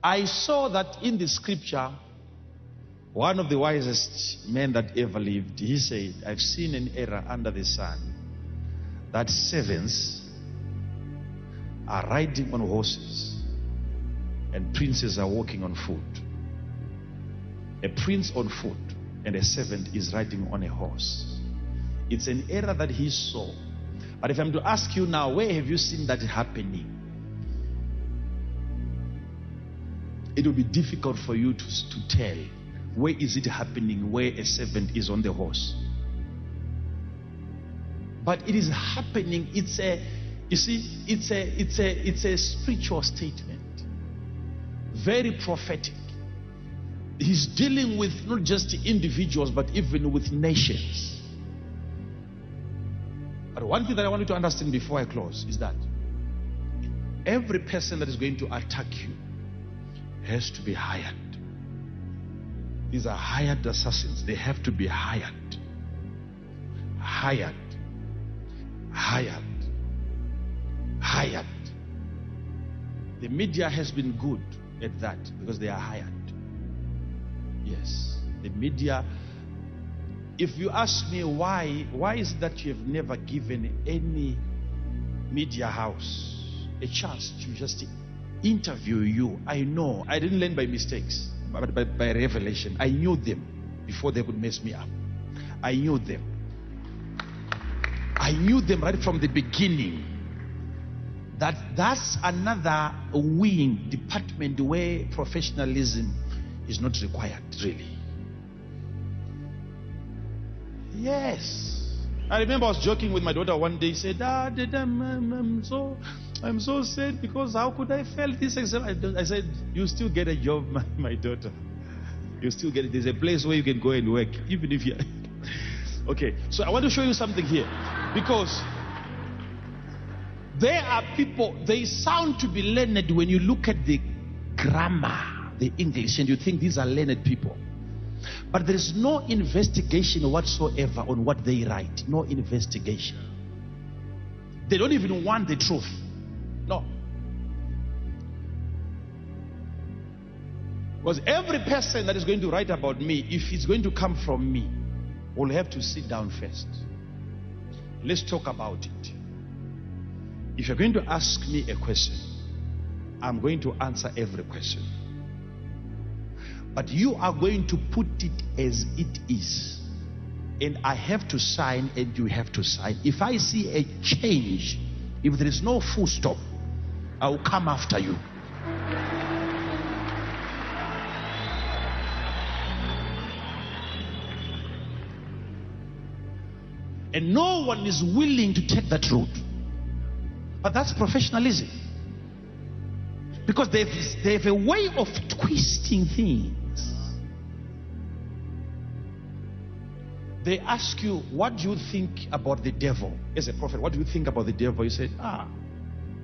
I saw that in the scripture, one of the wisest men that ever lived, he said, I've seen an era under the sun that servants are riding on horses and princes are walking on foot. A prince on foot and a servant is riding on a horse. It's an era that he saw. But if I'm to ask you now, where have you seen that happening? It will be difficult for you to tell. Where is it happening where a servant is on the horse? But it is happening. It's a spiritual statement, very prophetic. He's dealing with not just individuals but even with nations. But one thing that I want you to understand before I close is that every person that is going to attack you has to be hired. These are hired assassins. They have to be hired. Hired. The media has been good at that because they are hired. Yes. The media. If you ask me why is it that you have never given any media house a chance to just interview you? I know. I didn't learn by mistakes. But by revelation. I knew them before they could mess me up. I knew them. I knew them right from the beginning. That's another wing, department where professionalism is not required, really. Yes. I remember I was joking with my daughter one day. He said, Dad, I'm so sad because how could I fail this exam? I said, you still get a job, my daughter. You still get it. There's a place where you can go and work, even if you. Okay, so I want to show you something here, because there are people, they sound to be learned when you look at the grammar, the English, and you think these are learned people. But there is no investigation whatsoever on what they write. No investigation. They don't even want the truth. No. Because every person that is going to write about me, if it's going to come from me, will have to sit down first. Let's talk about it. If you're going to ask me a question, I'm going to answer every question. But you are going to put it as it is. And I have to sign and you have to sign. If I see a change, if there is no full stop, I will come after you. And no one is willing to take that route. But that's professionalism. Because they have a way of twisting things. They ask you, what do you think about the devil? As a prophet, what do you think about the devil? You said,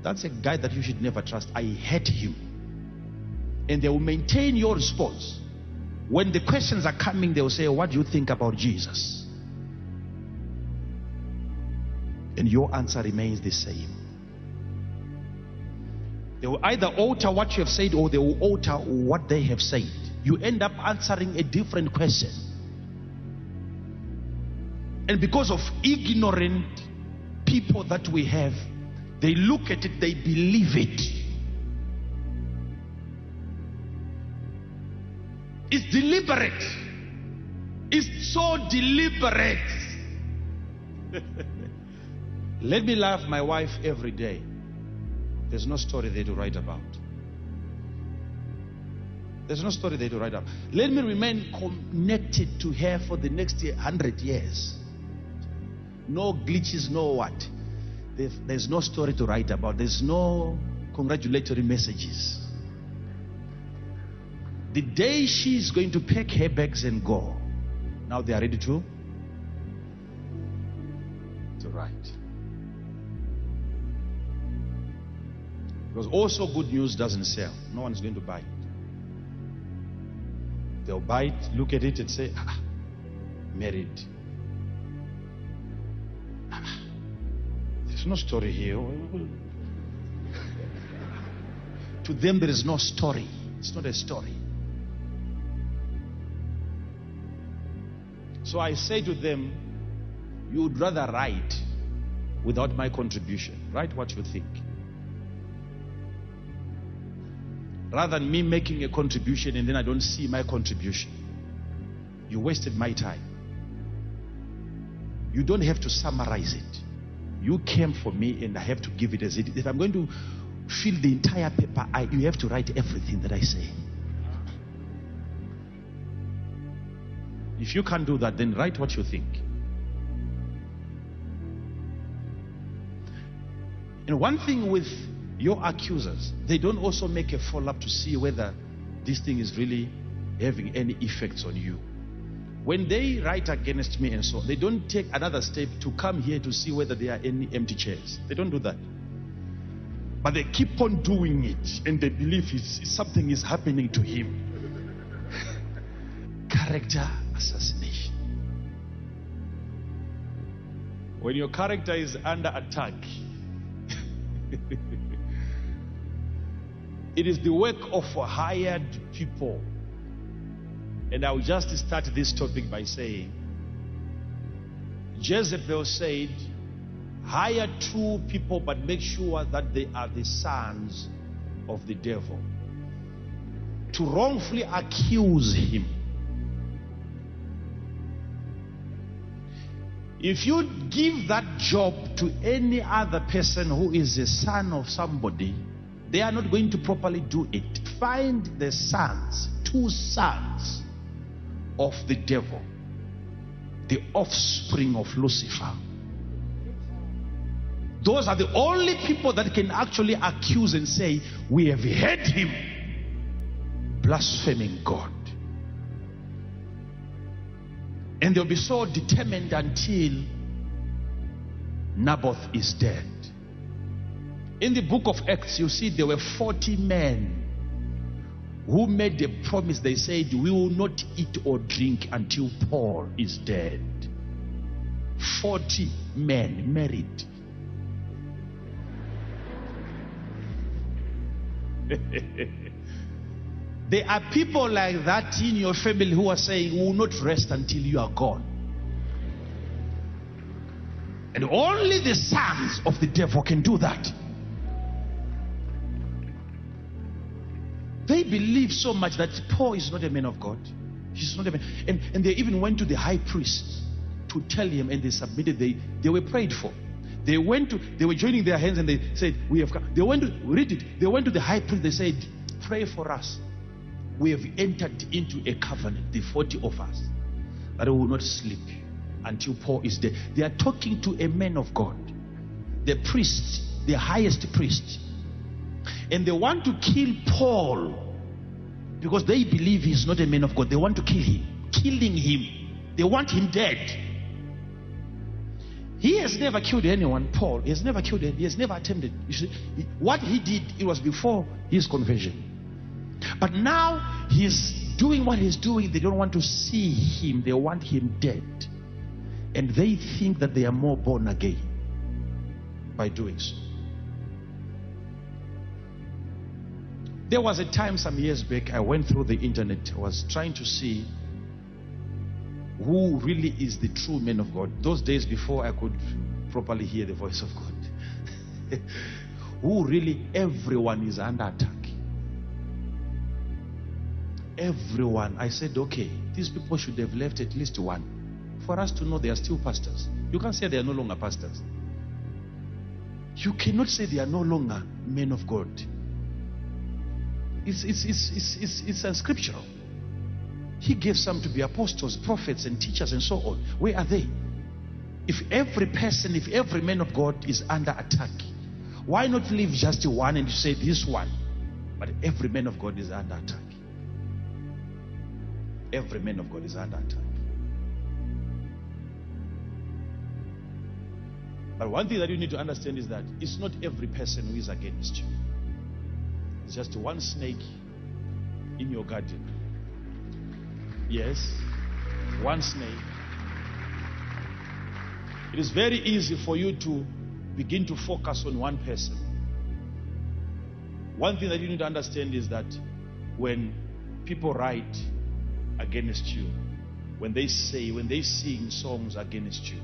that's a guy that you should never trust. I hate him. And they will maintain your response. When the questions are coming, they will say, what do you think about Jesus? And your answer remains the same. They will either alter what you have said or they will alter what they have said. You end up answering a different question. And because of ignorant people that we have, they look at it, they believe it. It's deliberate. It's so deliberate. Let me love my wife every day. There's no story there to write about. There's no story there to write about. Let me remain connected to her for the next 100 years. No glitches, no what. There's no story to write about. There's no congratulatory messages. The day she's going to pack her bags and go, now they are ready to write. Because also good news doesn't sell. No one is going to buy it. They'll buy it, look at it and say, married. There's no story here. To them there is no story. It's not a story. So I say to them, you would rather write without my contribution. Write what you think. Rather than me making a contribution and then I don't see my contribution. You wasted my time. You don't have to summarize it. You came for me and I have to give it as it is. If I'm going to fill the entire paper, you have to write everything that I say. If you can't do that, then write what you think. And one thing with your accusers, they don't also make a follow-up to see whether this thing is really having any effects on you. When they write against me and so, they don't take another step to come here to see whether there are any empty chairs. They don't do that. But they keep on doing it, and they believe something is happening to him. Character assassination. When your character is under attack, it is the work of hired people. And I will just start this topic by saying, Jezebel said, hire 2 people, but make sure that they are the sons of the devil, to wrongfully accuse him. If you give that job to any other person who is a son of somebody, they are not going to properly do it. Find the sons, 2 sons of the devil, the offspring of Lucifer. Those are the only people that can actually accuse and say, we have heard him blaspheming God. And they'll be so determined until Naboth is dead. In the book of Acts, you see there were 40 men who made a promise. They said, we will not eat or drink until Paul is dead. 40 men married. There are people like that in your family who are saying, we will not rest until you are gone. And only the sons of the devil can do that. They believe so much that Paul is not a man of God. He's not a man. And they even went to the high priest to tell him, and they submitted. They were prayed for. They were joining their hands and they said, we have come. They went to read it. They went to the high priest. They said, pray for us. We have entered into a covenant, the 40 of us, that we will not sleep until Paul is dead. They are talking to a man of God, the priest, the highest priest. And they want to kill Paul because they believe he's not a man of God. They want to kill him. Killing him. They want him dead. He has never killed anyone, Paul. He has never killed anyone. He has never attempted. You see, what he did, it was before his conversion. But now he's doing what he's doing. They don't want to see him. They want him dead. And they think that they are more born again by doing so. There was a time some years back, I went through the internet. I was trying to see who really is the true man of God. Those days before I could properly hear the voice of God. Who really, everyone is under attack. Everyone. I said, okay, these people should have left at least one for us to know they are still pastors. You can't say they are no longer pastors. You cannot say they are no longer men of God. It's unscriptural. He gave some to be apostles, prophets, and teachers, and so on. Where are they? If every person, if every man of God is under attack, why not leave just one and say this one? But every man of God is under attack. Every man of God is under attack. But one thing that you need to understand is that it's not every person who is against you. It's just one snake in your garden. Yes, one snake. It is very easy for you to begin to focus on one person. One thing that you need to understand is that when people write against you, when they sing songs against you,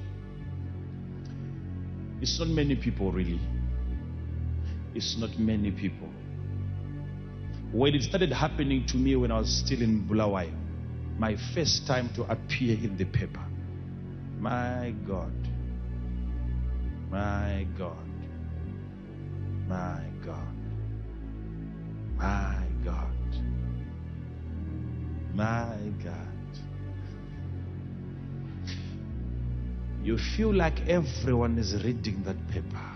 it's not many people really. It's not many people. When it started happening to me when I was still in Bulawayo, my first time to appear in the paper, my God, my God, my God, my God, my God. You feel like everyone is reading that paper.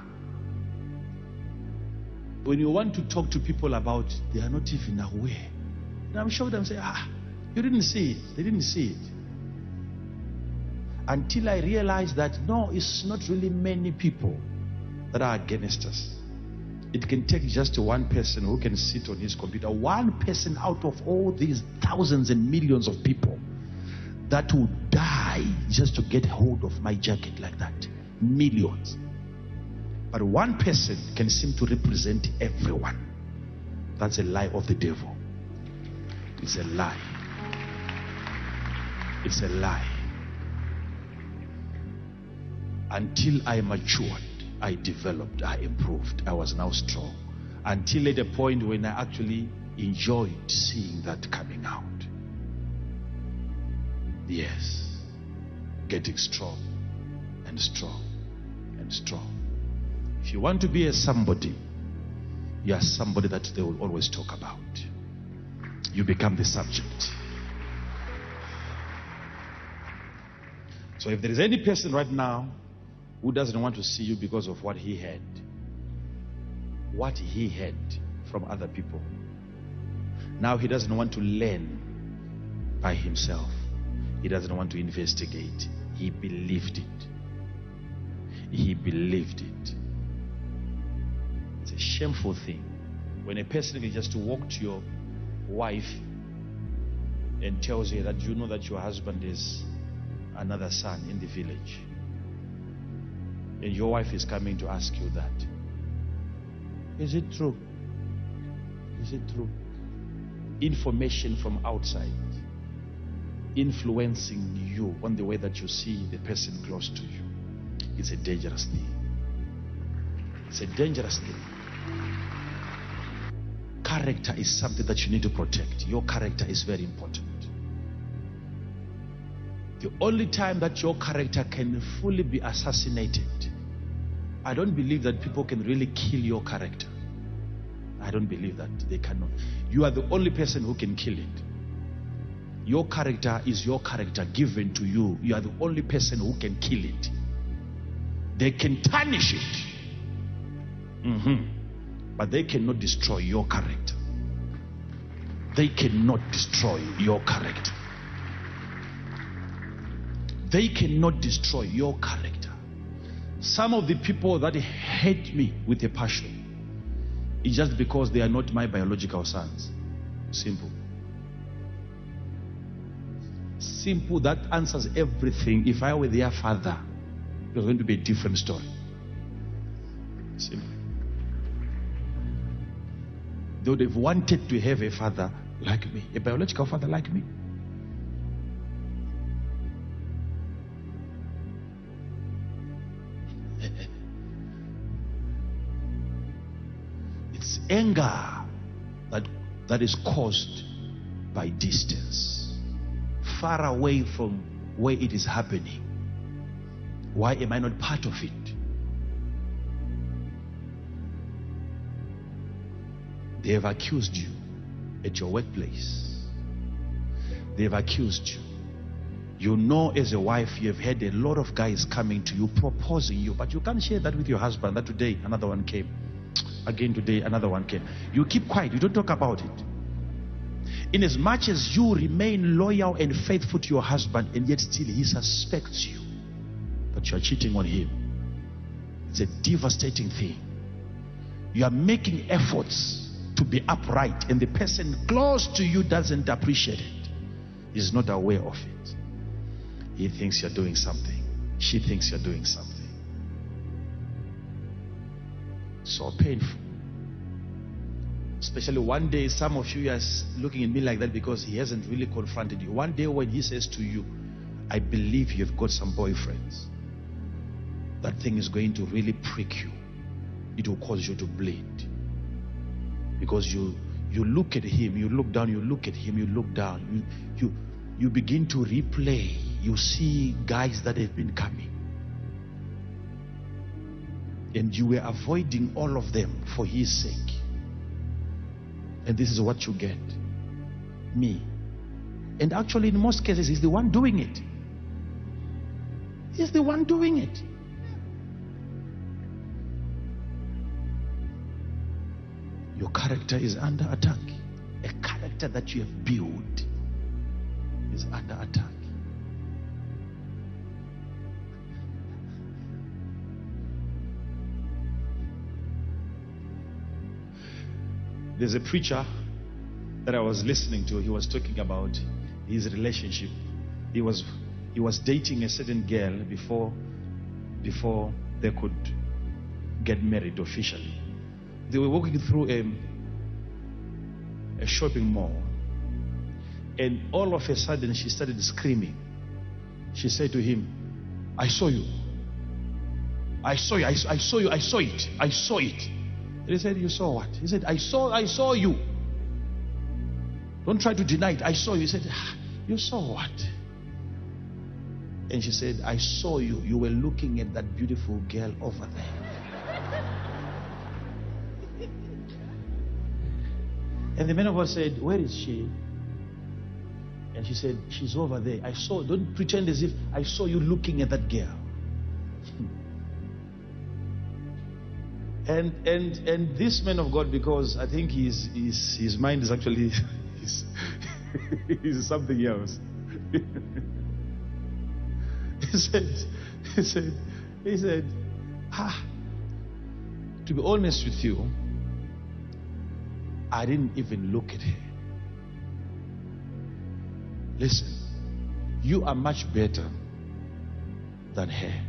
When you want to talk to people about it, they are not even aware. And I'm sure them say, you didn't see it. They didn't see it. Until I realized that no, it's not really many people that are against us. It can take just one person who can sit on his computer, one person out of all these thousands and millions of people that would die just to get hold of my jacket like that. Millions. But one person can seem to represent everyone. That's a lie of the devil. It's a lie. It's a lie. Until I matured, I developed, I improved, I was now strong. Until at a point when I actually enjoyed seeing that coming out. Yes. Getting strong and strong and strong. If you want to be a somebody, you are somebody that they will always talk about. You become the subject. So if there is any person right now who doesn't want to see you because of what he had from other people, now he doesn't want to learn by himself. He doesn't want to investigate. He believed it. He believed it. It's a shameful thing when a person can just walk to your wife and tells her that you know that your husband is another son in the village, and your wife is coming to ask you that. Is it true? Is it true? Information from outside influencing you on the way that you see the person close to you. It's a dangerous thing. It's a dangerous thing. Character is something that you need to protect. Your character is very important. The only time that your character can fully be assassinated, I don't believe that people can really kill your character. I don't believe that they cannot. You are the only person who can kill it. Your character is your character given to you. You are the only person who can kill it. They can tarnish it. But they cannot destroy your character. They cannot destroy your character. They cannot destroy your character. Some of the people that hate me with a passion is just because they are not my biological sons. Simple. Simple. That answers everything. If I were their father, it was going to be a different story. Simple. They would have wanted to have a father like me, a biological father like me. It's anger that is caused by distance, far away from where it is happening. Why am I not part of it? They have accused you at your workplace. They have accused you. You know, as a wife, you have had a lot of guys coming to you, proposing you, but you can't share that with your husband. That today another one came. Again today another one came. You keep quiet. You don't talk about it. In as much as you remain loyal and faithful to your husband, and yet still he suspects you that you are cheating on him. It's a devastating thing. You are making efforts to be upright, and the person close to you doesn't appreciate it. He's not aware of it. He thinks you're doing something. She thinks you're doing something. So painful. It's Especially one day, some of you are looking at me like that because he hasn't really confronted you. One day when he says to you, I believe you've got some boyfriends, that thing is going to really prick you. It will cause you to bleed. Because you look at him, you look down, you look at him, you look down, you begin to replay. You see guys that have been coming, and you were avoiding all of them for his sake. And this is what you get. Me. And actually, in most cases, he's the one doing it. He's the one doing it. Your character is under attack. A character that you have built is under attack. There's a preacher that I was listening to. He was talking about his relationship. He was dating a certain girl before they could get married officially. They were walking through a shopping mall, and all of a sudden she started screaming. She said to him, I saw you. I saw you. I saw you. I saw it. I saw it. And he said, you saw what? He said, I saw you. Don't try to deny it. I saw you. He said, you saw what? And she said, I saw you. You were looking at that beautiful girl over there. And the man of God said, where is she? And she said, she's over there. I saw, don't pretend as if I saw you looking at that girl. And this man of God, because I think his mind is actually is something else. He said, to be honest with you, I didn't even look at her. Listen, you are much better than her.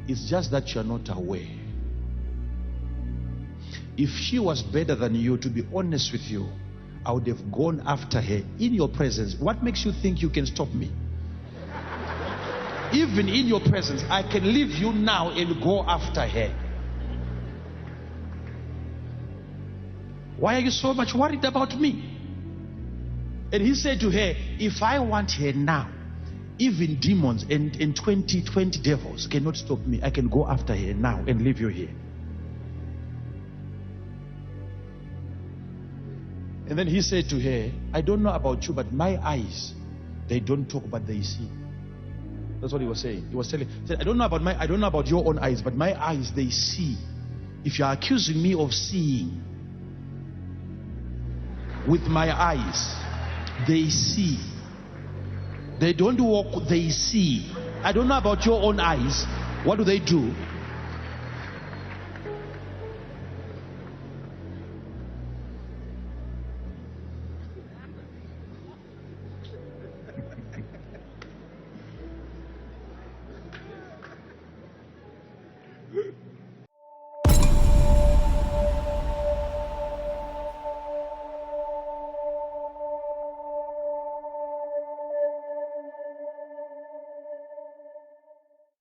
It's just that you're not aware. If she was better than you, to be honest with you, I would have gone after her in your presence. What makes you think you can stop me? Even in your presence, I can leave you now and go after her. Why are you so much worried about me? And he said to her, if I want her now, even demons and 20 devils cannot stop me. I can go after her now and leave you here. And then he said to her, I don't know about you, but my eyes, they don't talk, but they see. That's what he was saying. He was telling, he said, I don't know about your own eyes, but my eyes, they see. If you are accusing me of seeing with my eyes, they see. They don't walk, they see. I don't know about your own eyes. What do they do?